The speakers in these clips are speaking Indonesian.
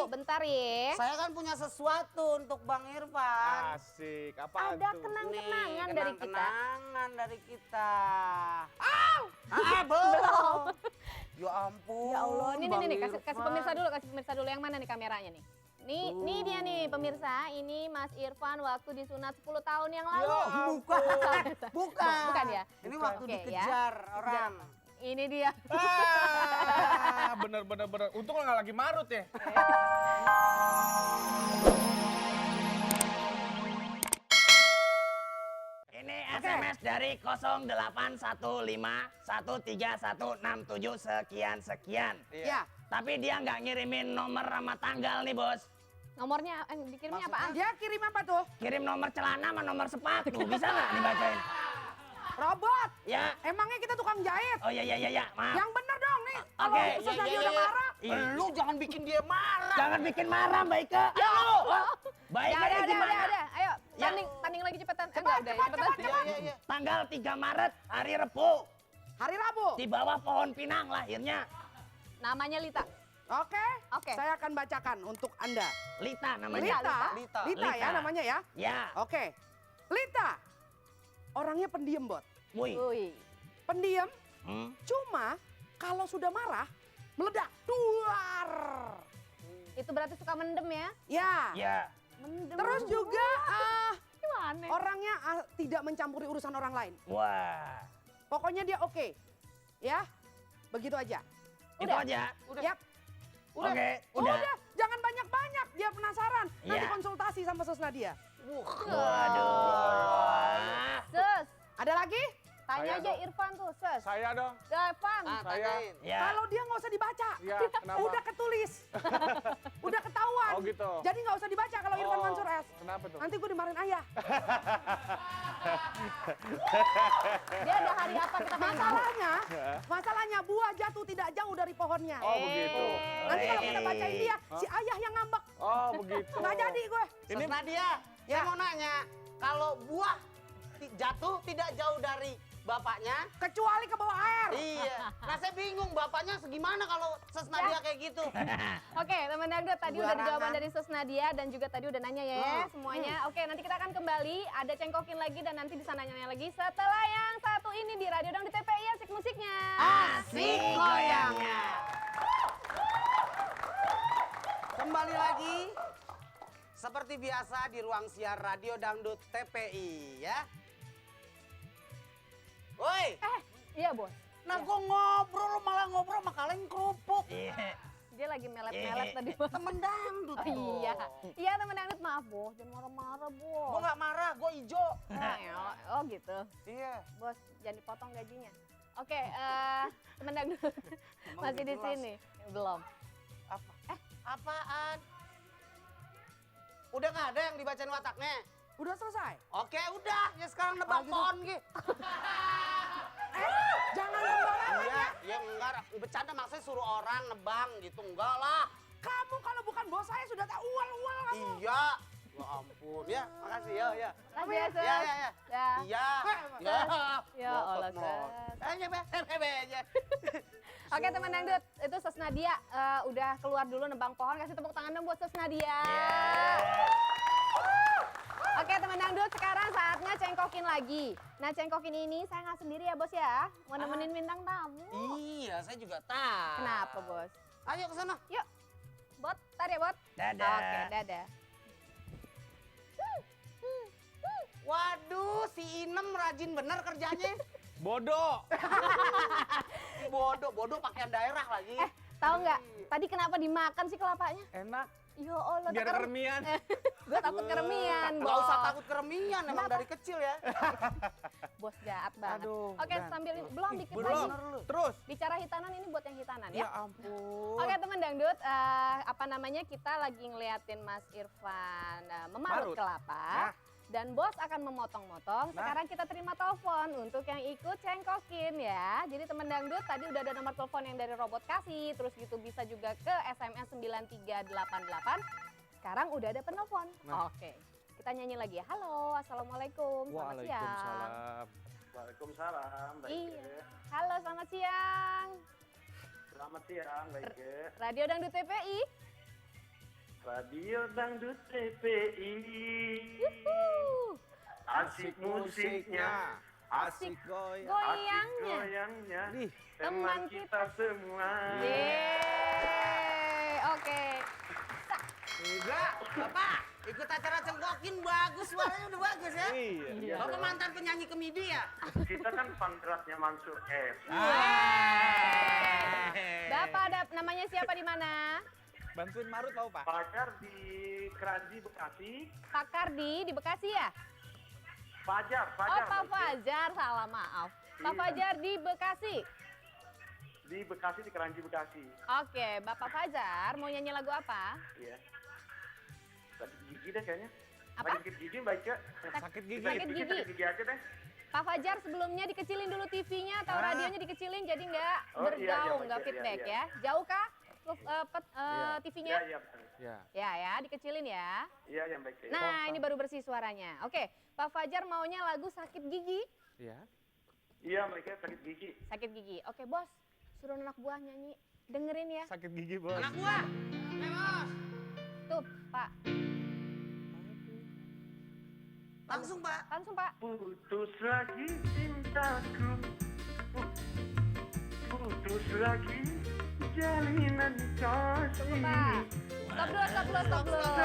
bentar ya. Saya kan punya sesuatu untuk Bang Irfan. Asik, apa Ada tuh? kenang-kenangan Nih, dari kita. kenang-kenangan dari kita. Belum. Ya ampun. Ya Allah, nih Bang kasih Irfan. kasih pemirsa dulu yang mana nih kameranya nih. Nih dia nih pemirsa, ini Mas Irfan waktu disunat 10 tahun yang lalu. Bukan. Bukan. Bukan ya? Ini waktu Oke, dikejar ya. orang. Ini dia. Bener. Untung lo nggak lagi marut ya. Ini SMS dari 0815131667 sekian. Iya. Tapi dia nggak ngirimin nomor sama tanggal nih bos. Nomornya dikirimnya apaan? Dia kirim apa tuh? Kirim nomor celana sama nomor sepatu. Bisa nggak dibacain? Robot. Ya. Emangnya kita tukang jahit? Oh iya, maaf. Yang bener dong nih. Oke. Kalau Sus Nadia udah marah. Iya. Lu jangan bikin dia marah. Jangan bikin marah Mbak Ike. Ayo. Mbak Ike ini gimana? Udah. Ayo, Ya. tanding lagi cepetan. Cepat. Iya. Tanggal 3 Maret, hari Rebo. Hari Rabu. Di bawah pohon pinang lahirnya. Namanya Lita. Oke. Oke. Saya akan bacakan untuk Anda. Lita namanya. Lita Lita. ya namanya ya. Ya. Oke. Lita. Orangnya pendiam, Bot. Wih. Wih. Pendiam, Hmm. cuma kalau sudah marah, meledak. Duar. Itu berarti suka mendem ya? Ya. Ya. Mendem. Terus juga gimana? orangnya tidak mencampuri urusan orang lain. Wah. Pokoknya dia oke. Ya. Begitu aja. Itu aja. Yap. Oke, Oh, udah. udah. Jangan banyak-banyak. Dia penasaran. Nanti Iya. konsultasi sama Sus Nadia. Waduh. Sus, Ada lagi? tanya Saya aja dong. Irfan tuh, Sus. Saya dong. Irfan. Tanyain. Ya. Kalau dia nggak usah dibaca. Ya, kenapa? Udah ketulis. Udah ketahuan. Oh, gitu. Jadi nggak usah dibaca kalau Irfan Mansur S. Kenapa tuh? Nanti gue dimarahin ayah. Dia ada hari apa kita pengen tahu. Masalahnya buah jatuh tidak jauh dari pohonnya. Oh, begitu. Nanti kalau kita bacain dia, si ayah yang ngambek. Oh, begitu. Nggak jadi gue. Ini Nadia, saya mau nanya, kalau buah jatuh tidak jauh dari bapaknya? Kecuali ke bawah air. Iya. Nah saya bingung bapaknya segimana kalau Sus Nadia kayak gitu. Oke, teman Dangdut, tadi udah Barangan. jawaban dari Sus Nadia dan juga tadi udah nanya ya semuanya. Oke, nanti kita akan kembali, ada cengkokin lagi dan nanti bisa nanya lagi setelah yang satu ini di Radio Dangdut TPI Asik Musiknya. Asik goyangnya. Kembali lagi seperti biasa di ruang siar Radio Dangdut TPI ya. Woi, Iya, Bos. nah gua ngobrol lu malah ngobrol sama kaleng kerupuk. Iya. Dia lagi melet-melet tadi, Bos. Temen dangdut. Oh, iya. Iya, teman Dangdut, maaf, Bos. Jangan marah-marah, Bos. Gua nggak marah, gua ijo. Oh, gitu. Iya. Bos, jangan dipotong gajinya. Oke, teman Dangdut Emang masih udah di jelas. sini. Belum. Apa? Apaan? Udah nggak ada yang dibacain wataknya? Udah selesai. Oke, udah. Ya sekarang nebang gitu. pohon gitu. Jangan sembarangan ya. Ya enggak. Bercanda maksudnya suruh orang nebang gitu. Enggak lah. Kamu kalau bukan bos saya sudah tak ual-ual kamu. Iya. Ya ampun. Ya, makasih ya. Ya. Lagi ya, Sus. Ya. Ya. Iya. Ya. Ya Allah, Sus. Aja, aja. Oke, teman Dangdut, itu Sus Nadia udah keluar dulu nebang pohon. Kasih tepuk tangan dong buat Sus Nadia. Oke, teman Dangdut, sekarang saatnya cengkokin lagi. Nah, cengkokin ini saya nggak sendiri ya, Bos ya. Mau nemenin bintang tamu. Iya, saya juga tahu. Kenapa, Bos? Ayo ke sana. Yuk. Bot, tar ya, Bot. Dadah. Oke, dadah. Waduh, si Inem rajin bener kerjanya. Bodoh. Bodoh pakaian daerah lagi. Tahu nggak? Tadi kenapa dimakan sih kelapanya? Enak. Ya Allah, Biar keremian. Gue takut keremian, Nggak Bos. usah takut keremian, emang dari kecil ya. Bos jahat banget. Aduh, Oke, Dan. sambil belum dikit Belum. lagi. Terus. Bicara hitanan ini buat yang hitanan Ya ya. ampun. Oke, teman Dangdut, apa namanya, kita lagi ngeliatin Mas Irfan memarut Marut. kelapa. Dan bos akan memotong-motong. Sekarang kita terima telepon untuk yang ikut cengkokin ya. Jadi teman Dangdut, tadi udah ada nomor telepon yang dari robot kasih. Terus gitu bisa juga ke SMS 9388. Sekarang udah ada penelpon. Oke, kita nyanyi lagi ya. Halo, Assalamualaikum. Selamat siang. Waalaikumsalam. Waalaikumsalam, Mbak Iya. Ike. Halo, selamat siang. Selamat siang, Mbak Ike. Radio Dangdut TPI. Radio Dangdut TPI. Yuhu. Asik musiknya, asik goyang. asik Goyangnya. goyangnya. Nih, Teman kita semua. Yeay, oke. Enggak, Bapak. Ikut acara cengkokin bagus, suaranya udah bagus ya. iya. Bapak mantan penyanyi kemidi ya? Kita kan pangkatnya Mansur F. Bapak ada namanya siapa di mana? Bantuin Marut tahu Pak? Pacar di Keranji Bekasi. Pak Kardi di Bekasi ya? Fajar, Oh, Fajar. Pak Fajar, salah maaf. Pak Iya. Fajar di Bekasi. Di Bekasi, di Keranji Bekasi. Oke, Bapak Fajar mau nyanyi lagu apa? Iya. Sakit gigi deh kayaknya. Apa? Sakit gigi baik ya. Sakit gigi. Sakit gigi. Sakit gigi aja deh. Pak Fajar sebelumnya dikecilin dulu TV-nya atau radionya dikecilin jadi nggak Oh, iya, bergaung, iya, nggak iya, feedback iya. ya. Jauh kah Iya. TV-nya? Iya, iya betul. Ya. Ya, dikecilin ya. Iya, yang baik. Ya. Nah, ini baru bersih suaranya. Oke, Pak Fajar maunya lagu Sakit Gigi. Iya. Iya, mereka sakit gigi. Sakit Gigi. Oke, Bos. Suruh anak buah nyanyi. Dengerin ya. Sakit gigi, Bos. Anak gua. Bos. Tuh, Pak. Langsung, Pak. Langsung, Pak. Putus lagi cintaku. Putus lagi jalinan kasih. Tunggu, Pak. Stop dulu, stop dulu, stop dulu. Stop.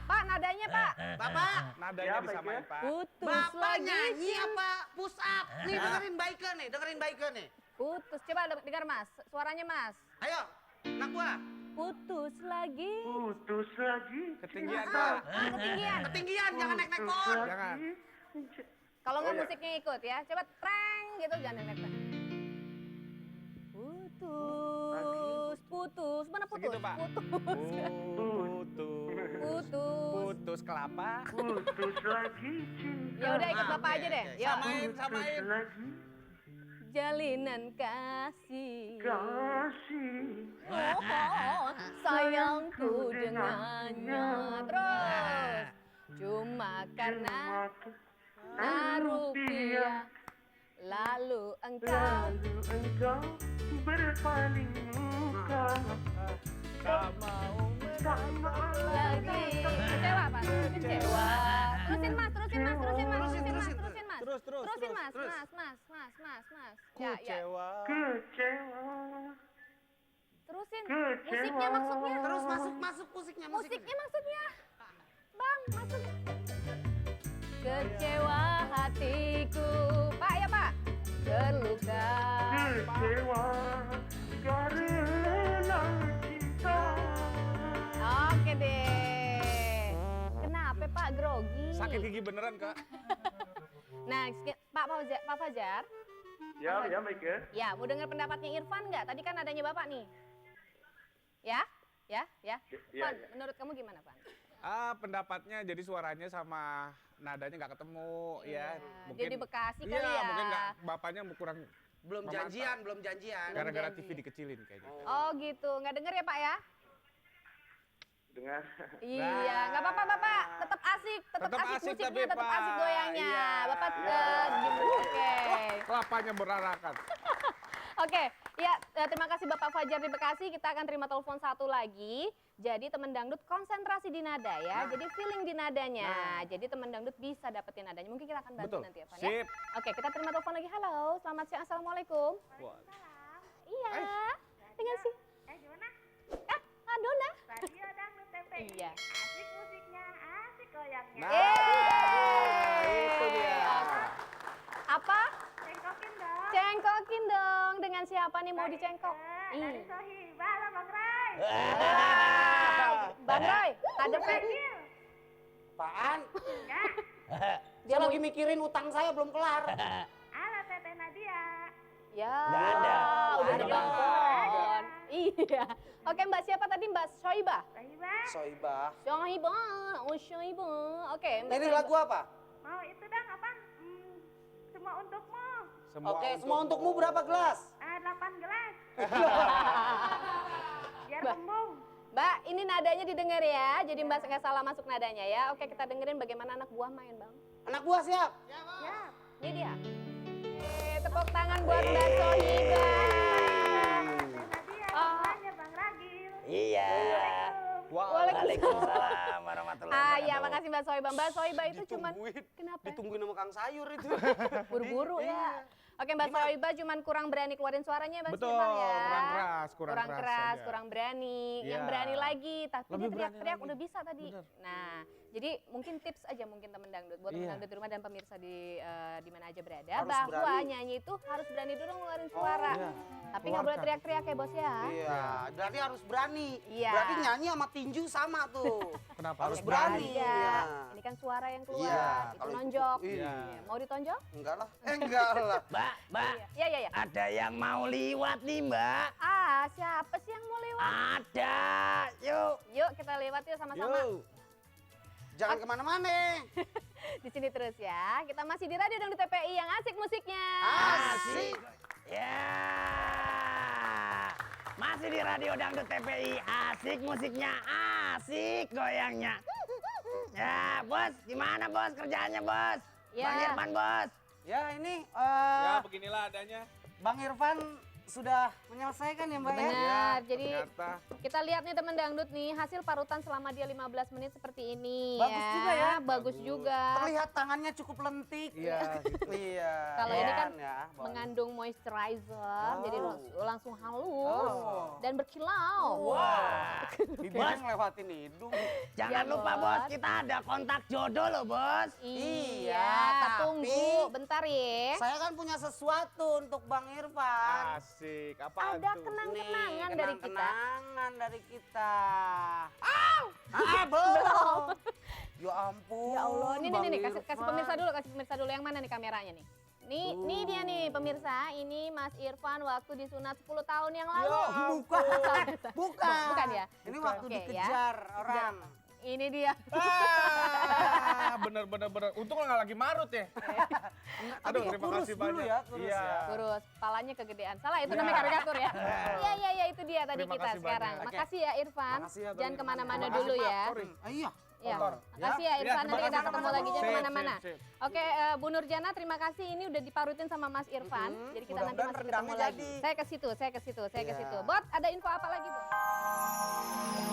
Pak, nadanya, Pak. Bapak. Nadanya Ya, baik disamain, ya. Pak. Putus Bapak lagi. nyanyi apa push up? Nih dengerin Baike nih, dengerin Baike nih. Putus. Coba dengar, Mas. Suaranya, Mas. Ayo, anak gua. Putus lagi. Putus lagi. Ketinggian, cinta. Pak. Ketinggian. Ketinggian, jangan naik-naik Putus pohon. lagi. Jangan. Kalau nggak Oh, ya. musiknya ikut ya. Coba treng gitu, jangan naik-naik. Putus, putus. Mana putus? Segitu, Pak. Putus. Putus. Putus. Putus kelapa. Putus lagi cinta. Ya udah ikut Bapak aja deh. Yuk. Samain, samain. Putus lagi Jalinan kasih. kasih. Oh, sayangku dengannya. Terus. Cuma karena rupiah. Lalu engkau Lalu engkau berpaling muka. Tak mau lagi. Kecewa, Pak. Kecewa. Terusin, Mas. Terusin, Mas. Terusin, Mas. Terusin, Terusin, Mas. terusin. Terusin, Mas. Terus, terus, Terusin, terus, Mas. terus. Mas. Ya, ya. Kecewa. Kecewa. Terusin. Kecewa. Musiknya maksudnya. Terus masuk musiknya. Musiknya maksudnya. Bang, masuk. Kecewa hatiku. Pak, ya, Pak. Terluka. Kecewa karena cinta. Oke deh. Kenapa, Pak, grogi? Sakit gigi beneran, Kak. Nah, Pak Fajar. Ya, ya baik ya. Ya, mau dengar pendapatnya Irfan nggak? Tadi kan adanya Bapak nih. Ya? Ya, Fan, ya. menurut kamu gimana, Fan? Pendapatnya jadi suaranya sama nadanya nggak ketemu ya. Jadi Bekasi kali iya, ya. mungkin nggak, bapaknya kurang Belum memantau. janjian, belum janjian. Gara-gara janji. TV dikecilin kayaknya. Oh gitu, nggak denger ya Pak ya? Dengan Iya, nggak apa-apa Bapak, tetap asik Tetap asik musiknya, tapi, tetap Pak. asik goyangnya. Iya. Bapak Iya. oke. Kelapanya berarakan. Oke, ya terima kasih Bapak Fajar di Bekasi. Kita akan terima telepon satu lagi. Jadi teman dangdut konsentrasi di nada ya. Jadi feeling di nadanya. Jadi teman dangdut bisa dapetin nadanya. Mungkin kita akan bantu Betul. nanti ya Pak ya. Sip. Oke, kita terima telepon lagi. Halo, selamat siang. Assalamualaikum. Wah. Iya. Dengan si Gimana? Dona. Radio Dangdut TPI. Iya. Asik musiknya, asik goyangnya. Nah, Yeay. itu dia. Apa? Cengkokin dong. Cengkokin dong. Dengan siapa nih mau dicengkok? Dari Sohibah lah Bang Ray. Bang Roy, ada Pak. Apaan? Ya. Dia lagi mikirin utang saya belum kelar. Halo Teteh Nadia. Ya. Nggak ada. Udah Ada. ditelepon. Iya. Oke Mbak, siapa tadi Mbak Sohibah? Sohibah. Soibah. Sohibah, oh Sohibah. Oke, Mbak Ini Sohibah. lagu apa? Mau itu dong apa? Semua untukmu. Oke, semua untukmu berapa gelas? 8 gelas. Biar Mbak. kembung. Mbak, ini nadanya didengar ya. Jadi Mbak nggak salah masuk nadanya ya. Oke, kita dengerin bagaimana anak buah main, Bang. Anak buah siap? Ya. Ini dia. Tepuk tangan buat Mbak Sohibah. Teteh Nadia. Mbak Soiba. Mbak Soiba itu cuman Ditungguin. kenapa? Ditungguin sama Kang Sayur itu. Buru-buru ya. Oke, Mbak Gimana? Soiba cuman kurang berani keluarin suaranya Mbak Betul, Irfan ya. kurang keras aja. kurang berani. Yang Iya. berani lagi, tapi Lebih dia berani teriak-teriak lagi. udah bisa tadi. Bener. Nah, jadi mungkin tips aja mungkin temen dangdut buat temen Iya. dangdut di rumah dan pemirsa di mana aja berada Harus bahwa berani. nyanyi itu harus berani dulu ngeluarin suara. iya. Tapi nggak boleh Keluarkan. teriak-teriak ya bos ya. Iya, berarti harus berani. Iya. Berarti nyanyi sama tinju sama tuh. Kenapa Harus harus berani. Iya. Iya. Ini kan suara yang keluar, Iya, itu kalau itu- nonjok. iya. Mau ditonjok? Enggak lah. Enggak lah. Mbak, Mbak, Iya, iya, iya. ada yang mau liwat nih, Mbak. Ah, siapa sih yang mau lewat? Ada. Yuk. Yuk kita lewat yuk sama-sama. Yuk. Jangan kemana-mana. Di sini terus ya. Kita masih di Radio Dangdut TPI yang asik musiknya. Asik. Ya. Masih di Radio Dangdut TPI, asik musiknya, asik goyangnya. Ya, Bos, gimana Bos kerjaannya, Bos? Ya. Bang Irfan, Bos. Ya ini Ya beginilah adanya. Bang Irfan sudah menyelesaikan ya Mbak ya? Benar. Jadi Ternyata. kita lihat nih teman dangdut nih hasil parutan selama dia 15 menit seperti ini. Bagus juga ya. Bagus juga. Terlihat tangannya cukup lentik. Iya, gitu. Iya. Kalau ini kan ya, Bang. mengandung moisturizer, Oh. jadi langsung halus Oh. dan berkilau. Wah. Bibirnya ngelewatin hidung. Jangan Ya, lupa, Bos. Bos, kita ada kontak jodoh loh, Bos. Iya, Iya, tunggu tapi- bentar ya. Saya kan punya sesuatu untuk Bang Irfan. Asik. Apa Ada tuh? kenang-kenangan Nih, dari kita. kenang-kenangan dari kita. Belum. Ya ampun. Ya Allah, nih Bang nih kasih Irfan. kasih pemirsa dulu yang mana nih kameranya nih. Nih dia nih pemirsa, ini Mas Irfan waktu disunat 10 tahun yang lalu. Ya, bukan. Bukan. Bukan ya? Ini waktu Oke, ya. dikejar orang. Ini dia. Bener. Untung lo nggak lagi marut ya. Aduh, terima kurus kasih dulu banyak. ya, kurus Iya. ya. Terus, palanya kegedean. Salah, itu namanya karikatur ya. Iya, itu dia tadi Terima kita kasih sekarang. banyak. Makasih ya Irfan. Makasih ya, Bang Jangan Irfan. kemana-mana Terima dulu kasih, ya. Pak. Sorry. Iya. Iya. Kotor. Makasih ya Iya, Irfan, terima nanti kita kasih ketemu sama-sama. lagi jangan Sip, kemana-mana. sip. Oke, Bu Nurjana terima kasih. Ini udah diparutin sama Mas Irfan. Jadi kita nanti Mudah-mudahan masih ketemu rendangnya lagi. jadi. Saya ke situ. Iya. Bot, ada info apa lagi, Bu?